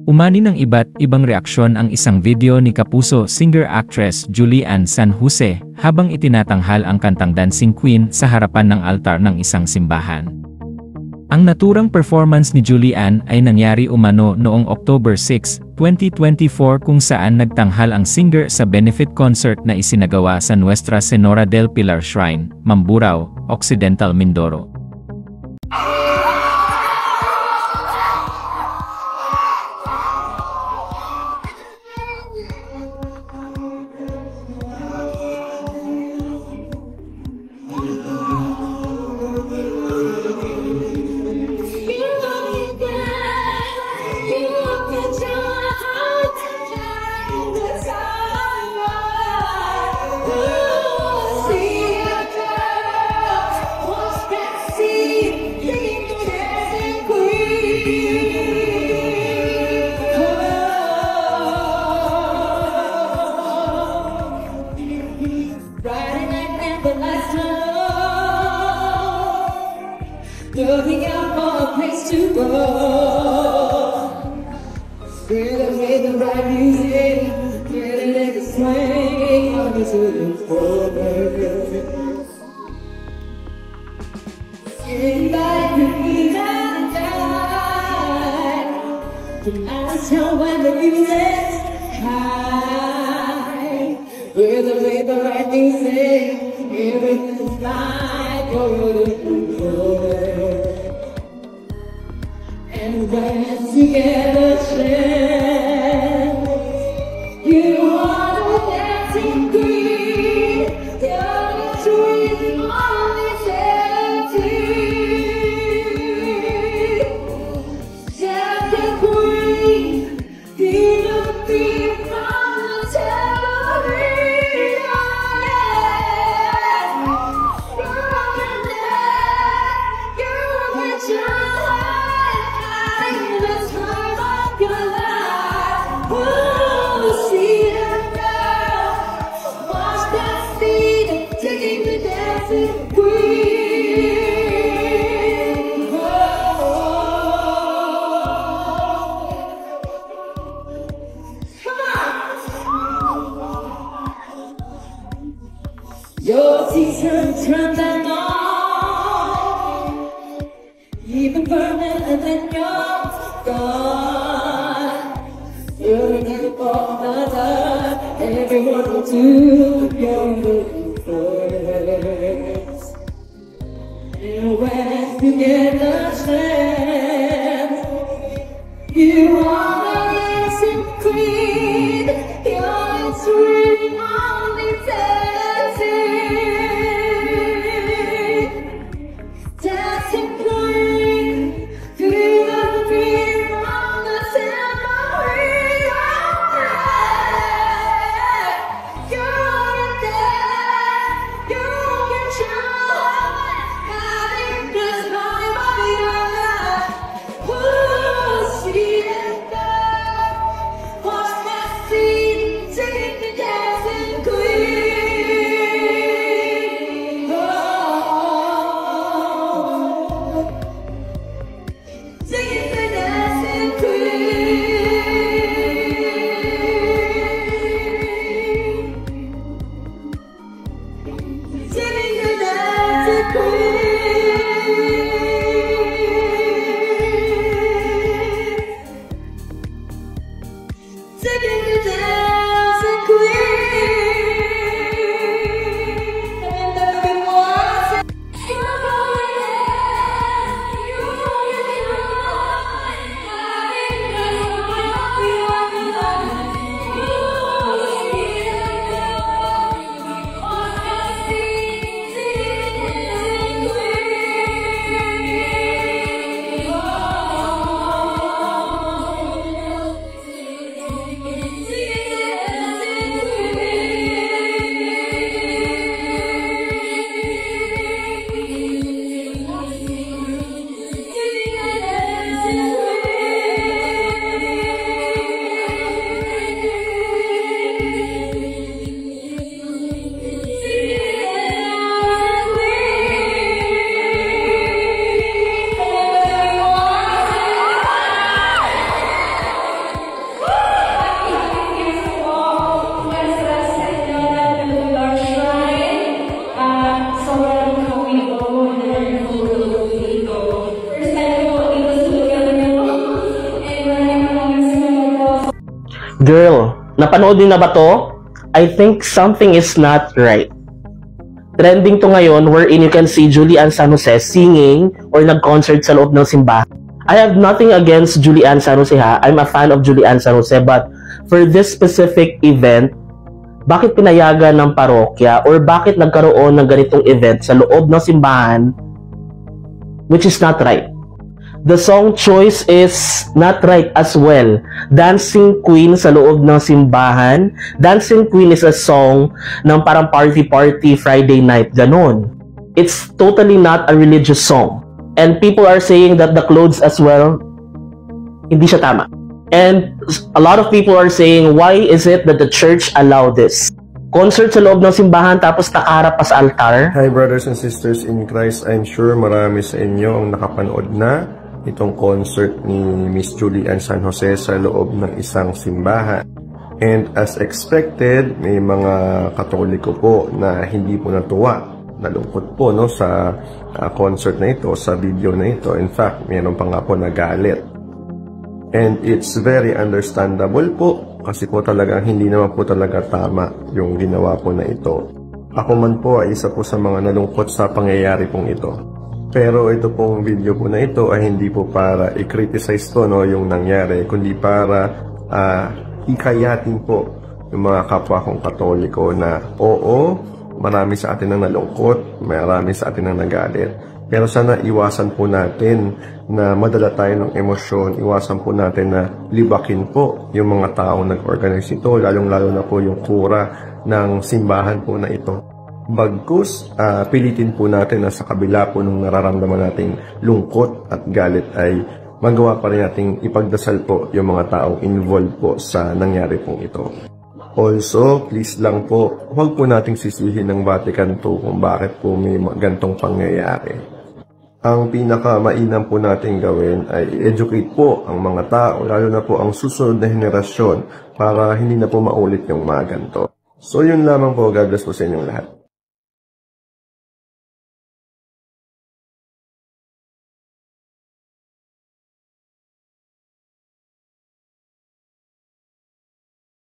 Umani ng iba't ibang reaksyon ang isang video ni Kapuso singer-actress Julian San Jose habang itinatanghal ang kantang Dancing Queen sa harapan ng altar ng isang simbahan. Ang naturang performance ni Julian ay nangyari umano noong October 6, 2024 kung saan nagtanghal ang singer sa benefit concert na isinagawa sa Nuestra Senora del Pilar Shrine, Mamburao, Occidental Mindoro. Looking out for a place to go. Really made the right music, really let it swing on to the forward. Anybody could be that die. Tonight tell when the music's high. Really made the right music, everything's like golden. And when you get a chance, you are the dancing queen. You're the dream on this empty. Dancing queen, feel the beat from the tambourine. Your teacher turned them on, even burning and then you're gone. You're looking for another, everyone will do your looking first. And when you get the chance, you are the dancing queen. You're sweet on the dancing queen, feel the beat from the tambourine. You're a dance, you can show, having this vibe of your life. Ooh, see it, watch me. Girl, napanood niyo na ba to? I think something is not right. Trending to ngayon wherein you can see Julian San Jose singing or nag-concert sa loob ng simbahan. I have nothing against Julian San Jose ha. I'm a fan of Julian San Jose, but for this specific event, bakit pinayagan ng parokya or bakit nagkaroon ng ganitong event sa loob ng simbahan, which is not right. The song choice is not right as well. Dancing Queen sa loob ng simbahan. Dancing Queen is a song ng parang party-party Friday night, ganon. It's totally not a religious song. And people are saying that the clothes as well, hindi siya tama. And a lot of people are saying, why is it that the church allow this? Concert sa loob ng simbahan tapos nakaharap pa sa altar. Hi brothers and sisters in Christ, I'm sure marami sa inyo ang nakapanood na itong concert ni Miss Julian San Jose sa loob ng isang simbahan. And as expected, may mga Katoliko po na hindi po natuwa. Nalungkot po no, sa concert na ito, sa video na ito. In fact, mayroon pa nga po nagalit. And it's very understandable po kasi po talagang hindi naman po talaga tama yung ginawa po na ito. Ako man po ay isa po sa mga nalungkot sa pangyayari pong ito. Pero ito pong video po na ito ay hindi po para i-criticize po no, yung nangyari, kundi para hikayatin po yung mga kapwa kong Katoliko na oo, marami sa atin ang nalungkot, marami sa atin ang nagalit. Pero sana iwasan po natin na madala tayo ng emosyon, iwasan po natin na libakin po yung mga taong nag-organize ito, lalong-lalo na po yung kura ng simbahan po na ito. Bagkus, pilitin po natin na sa kabila po nung nararamdaman nating lungkot at galit ay magawa pa rin nating ipagdasal po yung mga taong involved po sa nangyari pong ito. Also, please lang po, huwag po nating sisihin ng Vatican II kung bakit po may gantong pangyayari. Ang pinaka-mainam po natin gawin ay educate po ang mga tao, lalo na po ang susunod na henerasyon para hindi na po maulit yung mga ganito. So yun lamang po, God bless po sa inyong lahat.